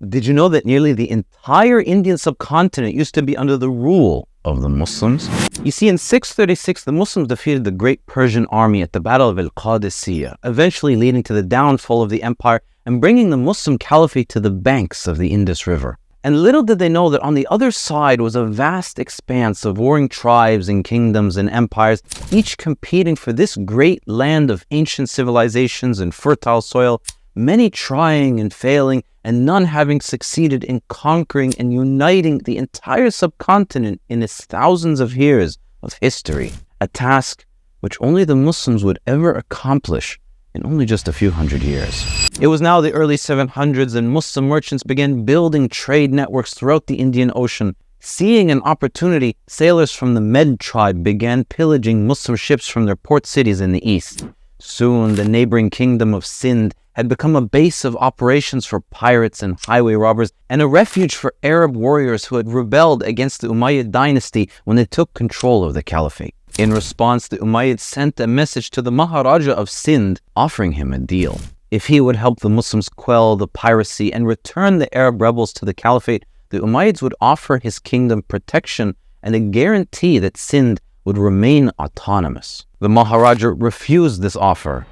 Did you know that nearly the entire Indian subcontinent used to be under the rule of the Muslims? You see, in 636, the Muslims defeated the great Persian army at the Battle of al-Qasim, eventually leading to the downfall of the empire and bringing the Muslim caliphate to the banks of the Indus River. And little did they know that on the other side was a vast expanse of warring tribes and kingdoms and empires, each competing for this great land of ancient civilizations and fertile soil, many trying and failing, and none having succeeded in conquering and uniting the entire subcontinent in its thousands of years of history, a task which only the Muslims would ever accomplish in only just a few hundred years. It was now the early 700s, and Muslim merchants began building trade networks throughout the Indian Ocean. Seeing an opportunity, sailors from the Med tribe began pillaging Muslim ships from their port cities in the east. Soon, the neighboring kingdom of Sindh had become a base of operations for pirates and highway robbers, and a refuge for Arab warriors who had rebelled against the Umayyad dynasty when they took control of the caliphate. In response, the Umayyads sent a message to the Maharaja of Sindh, offering him a deal. If he would help the Muslims quell the piracy and return the Arab rebels to the caliphate, the Umayyads would offer his kingdom protection and a guarantee that Sindh would remain autonomous. The Maharaja refused this offer,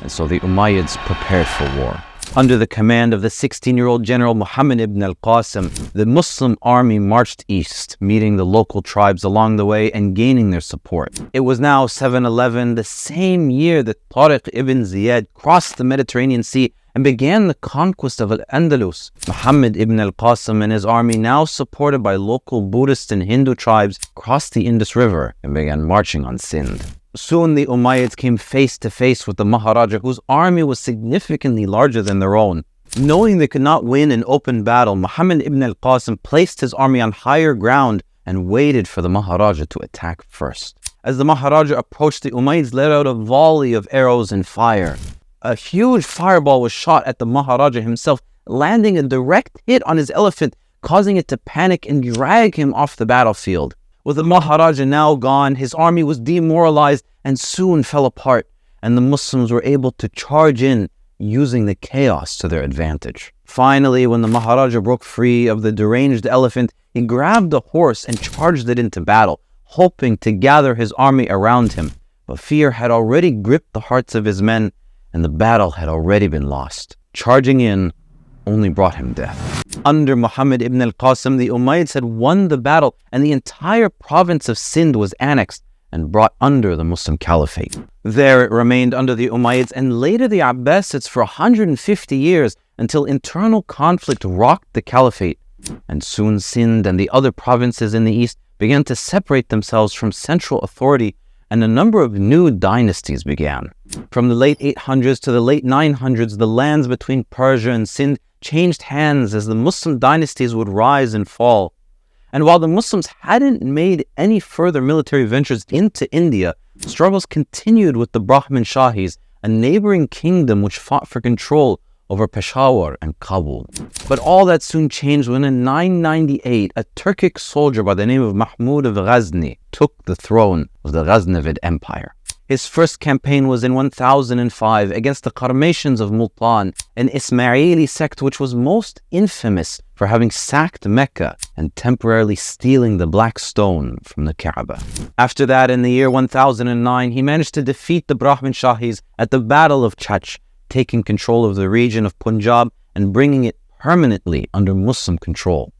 and so the Umayyads prepared for war. Under the command of the 16-year-old general Muhammad ibn al-Qasim, the Muslim army marched east, meeting the local tribes along the way and gaining their support. It was now 711, the same year that Tariq ibn Ziyad crossed the Mediterranean Sea and began the conquest of Al-Andalus. Muhammad ibn al-Qasim and his army, now supported by local Buddhist and Hindu tribes, crossed the Indus River and began marching on Sindh. Soon the Umayyads came face to face with the Maharaja, whose army was significantly larger than their own. Knowing they could not win an open battle, Muhammad ibn al-Qasim placed his army on higher ground and waited for the Maharaja to attack first. As the Maharaja approached, the Umayyads let out a volley of arrows and fire. A huge fireball was shot at the Maharaja himself, landing a direct hit on his elephant, causing it to panic and drag him off the battlefield. With the Maharaja now gone, his army was demoralized and soon fell apart, and the Muslims were able to charge in, using the chaos to their advantage. Finally, when the Maharaja broke free of the deranged elephant, he grabbed a horse and charged it into battle, hoping to gather his army around him. But fear had already gripped the hearts of his men, and the battle had already been lost. Charging in only brought him death. Under Muhammad ibn al-Qasim, the Umayyads had won the battle, and the entire province of Sindh was annexed and brought under the Muslim caliphate. There it remained under the Umayyads and later the Abbasids for 150 years, until internal conflict rocked the caliphate, and soon Sindh and the other provinces in the east began to separate themselves from central authority, and a number of new dynasties began. From the late 800s to the late 900s, the lands between Persia and Sindh changed hands as the Muslim dynasties would rise and fall. And while the Muslims hadn't made any further military ventures into India, struggles continued with the Brahmin Shahis, a neighboring kingdom which fought for control over Peshawar and Kabul. But all that soon changed when in 998, a Turkic soldier by the name of Mahmud of Ghazni took the throne of the Ghaznavid Empire. His first campaign was in 1005 against the Qarmatians of Multan, an Ismaili sect which was most infamous for having sacked Mecca and temporarily stealing the black stone from the Kaaba. After that, in the year 1009, he managed to defeat the Brahmin Shahis at the Battle of Chach, taking control of the region of Punjab and bringing it permanently under Muslim control.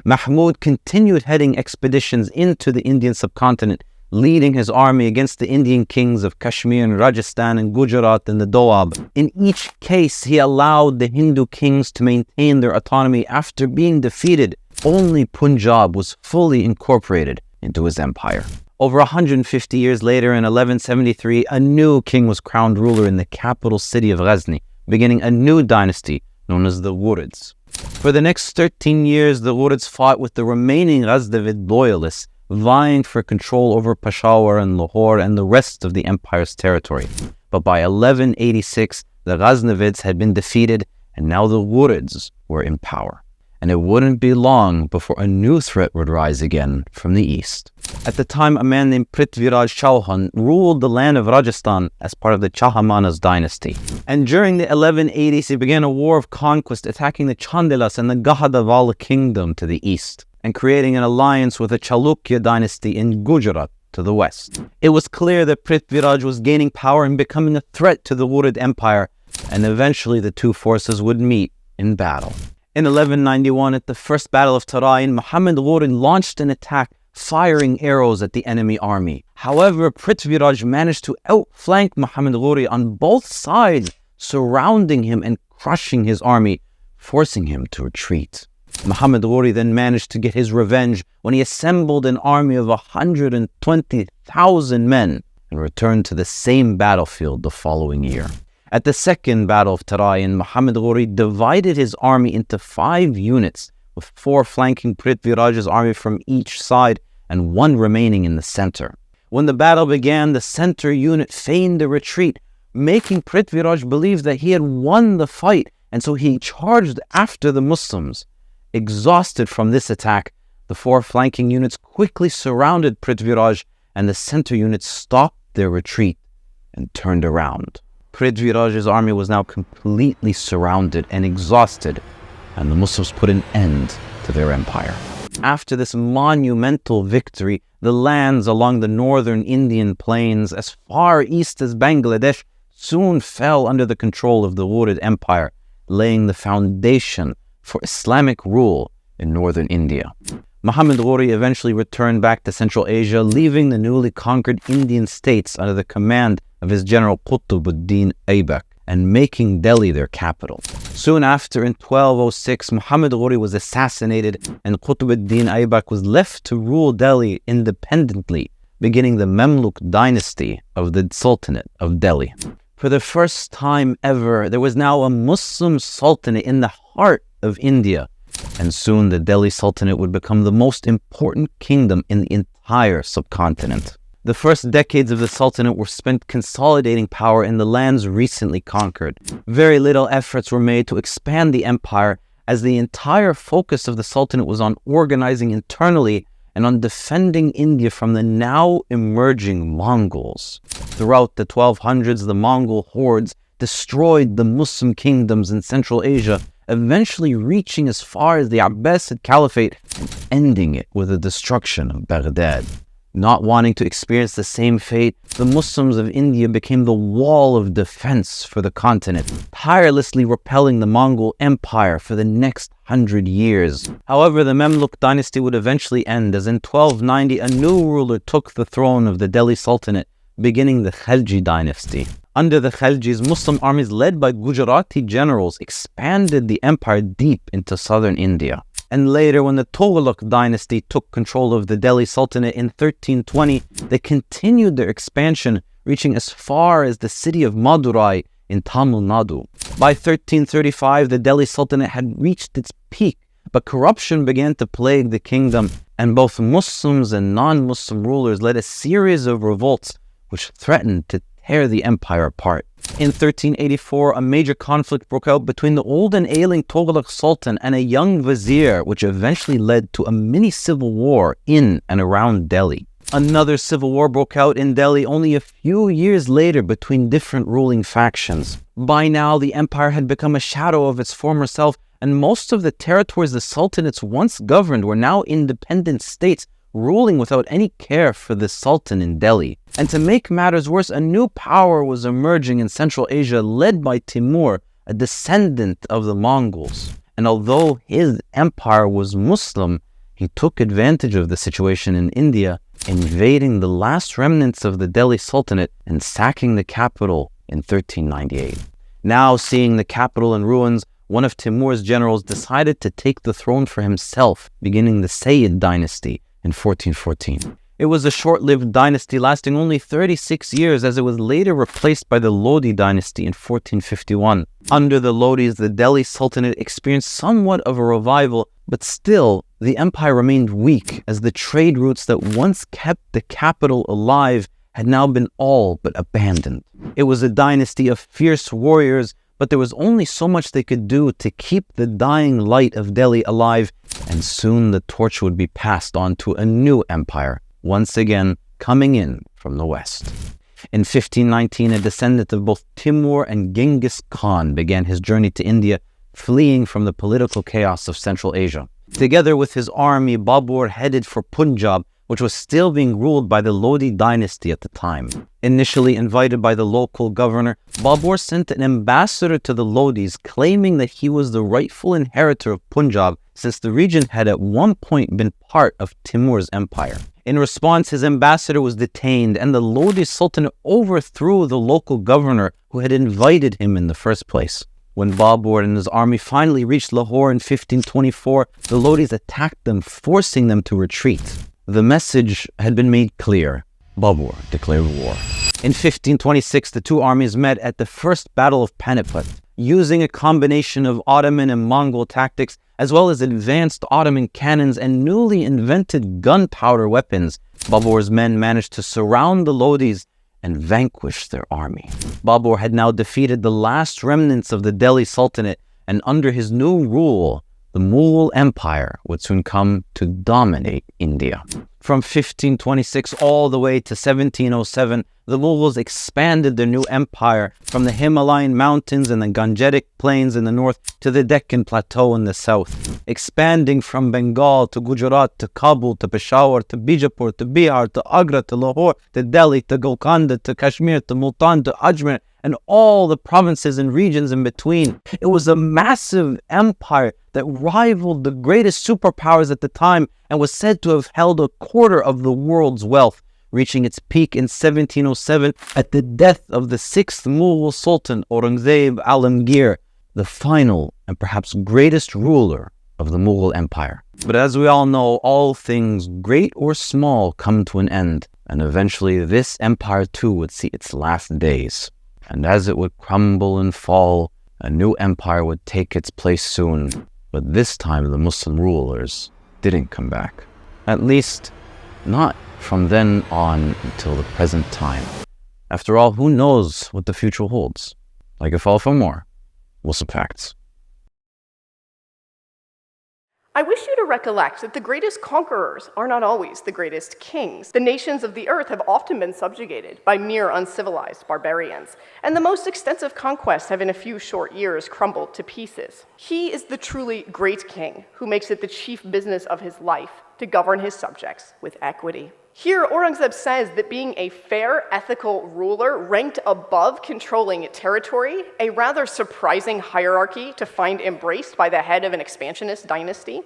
Mahmud continued heading expeditions into the Indian subcontinent, leading his army against the Indian kings of Kashmir and Rajasthan and Gujarat and the Doab. In each case, he allowed the Hindu kings to maintain their autonomy after being defeated. Only Punjab was fully incorporated into his empire. Over 150 years later, in 1173, a new king was crowned ruler in the capital city of Ghazni, beginning a new dynasty known as the Ghurids. For the next 13 years, the Ghurids fought with the remaining Ghaznavid loyalists, vying for control over Peshawar and Lahore and the rest of the empire's territory. But by 1186, the Ghaznavids had been defeated, and now the Ghurids were in power. And it wouldn't be long before a new threat would rise again from the east. At the time, a man named Prithviraj Chauhan ruled the land of Rajasthan as part of the Chahamanas dynasty. And during the 1180s, he began a war of conquest, attacking the Chandelas and the Gahadavala kingdom to the east, and creating an alliance with the Chalukya dynasty in Gujarat to the west. It was clear that Prithviraj was gaining power and becoming a threat to the Ghurid Empire, and eventually the two forces would meet in battle. In 1191, at the First Battle of Tarain, Muhammad Ghurid launched an attack, firing arrows at the enemy army. However, Prithviraj managed to outflank Muhammad Ghurid on both sides, surrounding him and crushing his army, forcing him to retreat. Muhammad Ghurid then managed to get his revenge when he assembled an army of 120,000 men and returned to the same battlefield the following year. At the Second Battle of Tarain, Muhammad Ghurid divided his army into 5 units, with 4 flanking Prithviraj's army from each side and 1 remaining in the center. When the battle began, the center unit feigned a retreat, making Prithviraj believe that he had won the fight, and so he charged after the Muslims. Exhausted from this attack, the 4 flanking units quickly surrounded Prithviraj, and the center unit stopped their retreat and turned around. Prithviraj's army was now completely surrounded and exhausted, and the Muslims put an end to their empire. After this monumental victory, the lands along the northern Indian plains as far east as Bangladesh soon fell under the control of the Ghurid Empire, laying the foundation for Islamic rule in northern India. Muhammad Ghurid eventually returned back to Central Asia, leaving the newly conquered Indian states under the command of his general Qutb-ud-Din Aybak, and making Delhi their capital. Soon after, in 1206, Muhammad Ghurid was assassinated, and Qutb-ud-Din Aybak was left to rule Delhi independently, beginning the Mamluk dynasty of the Sultanate of Delhi. For the first time ever, there was now a Muslim sultanate in the heart of India, and soon the Delhi Sultanate would become the most important kingdom in the entire subcontinent. The first decades of the Sultanate were spent consolidating power in the lands recently conquered. Very little efforts were made to expand the empire, as the entire focus of the Sultanate was on organizing internally and on defending India from the now emerging Mongols. Throughout the 1200s, the Mongol hordes destroyed the Muslim kingdoms in Central Asia, eventually reaching as far as the Abbasid Caliphate and ending it with the destruction of Baghdad. Not wanting to experience the same fate, the Muslims of India became the wall of defense for the continent, tirelessly repelling the Mongol Empire for the next 100 years. However, the Mamluk dynasty would eventually end, as in 1290 a new ruler took the throne of the Delhi Sultanate, beginning the Khalji dynasty. Under the Khaljis, Muslim armies led by Gujarati generals expanded the empire deep into southern India. And later, when the Tughlaq dynasty took control of the Delhi Sultanate in 1320, they continued their expansion, reaching as far as the city of Madurai in Tamil Nadu. By 1335, the Delhi Sultanate had reached its peak, but corruption began to plague the kingdom, and both Muslims and non-Muslim rulers led a series of revolts which threatened to tear the empire apart. In 1384, a major conflict broke out between the old and ailing Tughlaq Sultan and a young vizier, which eventually led to a mini-civil war in and around Delhi. Another civil war broke out in Delhi only a few years later between different ruling factions. By now, the empire had become a shadow of its former self, and most of the territories the sultanates once governed were now independent states, ruling without any care for the Sultan in Delhi. And to make matters worse, a new power was emerging in Central Asia, led by Timur, a descendant of the Mongols. And although his empire was Muslim, he took advantage of the situation in India, invading the last remnants of the Delhi Sultanate and sacking the capital in 1398. Now, seeing the capital in ruins, one of Timur's generals decided to take the throne for himself, beginning the Sayyid dynasty in 1414. It was a short-lived dynasty lasting only 36 years, as it was later replaced by the Lodi dynasty in 1451. Under the Lodis, the Delhi Sultanate experienced somewhat of a revival, but still, the empire remained weak, as the trade routes that once kept the capital alive had now been all but abandoned. It was a dynasty of fierce warriors, but there was only so much they could do to keep the dying light of Delhi alive, and soon the torch would be passed on to a new empire, once again coming in from the west. In 1519, a descendant of both Timur and Genghis Khan began his journey to India, fleeing from the political chaos of Central Asia. Together with his army, Babur headed for Punjab, which was still being ruled by the Lodi dynasty at the time. Initially invited by the local governor, Babur sent an ambassador to the Lodis, claiming that he was the rightful inheritor of Punjab, since the region had at one point been part of Timur's empire. In response, his ambassador was detained, and the Lodi Sultanate overthrew the local governor who had invited him in the first place. When Babur and his army finally reached Lahore in 1524, the Lodis attacked them, forcing them to retreat. The message had been made clear. Babur declared war. In 1526, the two armies met at the First Battle of Panipat. Using a combination of Ottoman and Mongol tactics, as well as advanced Ottoman cannons and newly invented gunpowder weapons, Babur's men managed to surround the Lodis and vanquish their army. Babur had now defeated the last remnants of the Delhi Sultanate, and under his new rule, the Mughal Empire would soon come to dominate India. From 1526 all the way to 1707, the Mughals expanded their new empire from the Himalayan mountains and the Gangetic plains in the north to the Deccan plateau in the south, expanding from Bengal to Gujarat to Kabul to Peshawar to Bijapur to Bihar to Agra to Lahore to Delhi to Golconda to Kashmir to Multan to Ajmer and all the provinces and regions in between. It was a massive empire that rivaled the greatest superpowers at the time and was said to have held a quarter of the world's wealth, reaching its peak in 1707 at the death of the sixth Mughal Sultan Aurangzeb Alamgir, the final and perhaps greatest ruler of the Mughal Empire. But as we all know, all things great or small come to an end, and eventually this empire too would see its last days. And as it would crumble and fall, a new empire would take its place soon. But this time the Muslim rulers didn't come back. At least, not from then on until the present time. After all, who knows what the future holds? Like it, follow for more Muslim Facts. I wish you to recollect that the greatest conquerors are not always the greatest kings. The nations of the earth have often been subjugated by mere uncivilized barbarians, and the most extensive conquests have in a few short years crumbled to pieces. He is the truly great king who makes it the chief business of his life to govern his subjects with equity. Here, Aurangzeb says that being a fair, ethical ruler ranked above controlling territory, a rather surprising hierarchy to find embraced by the head of an expansionist dynasty.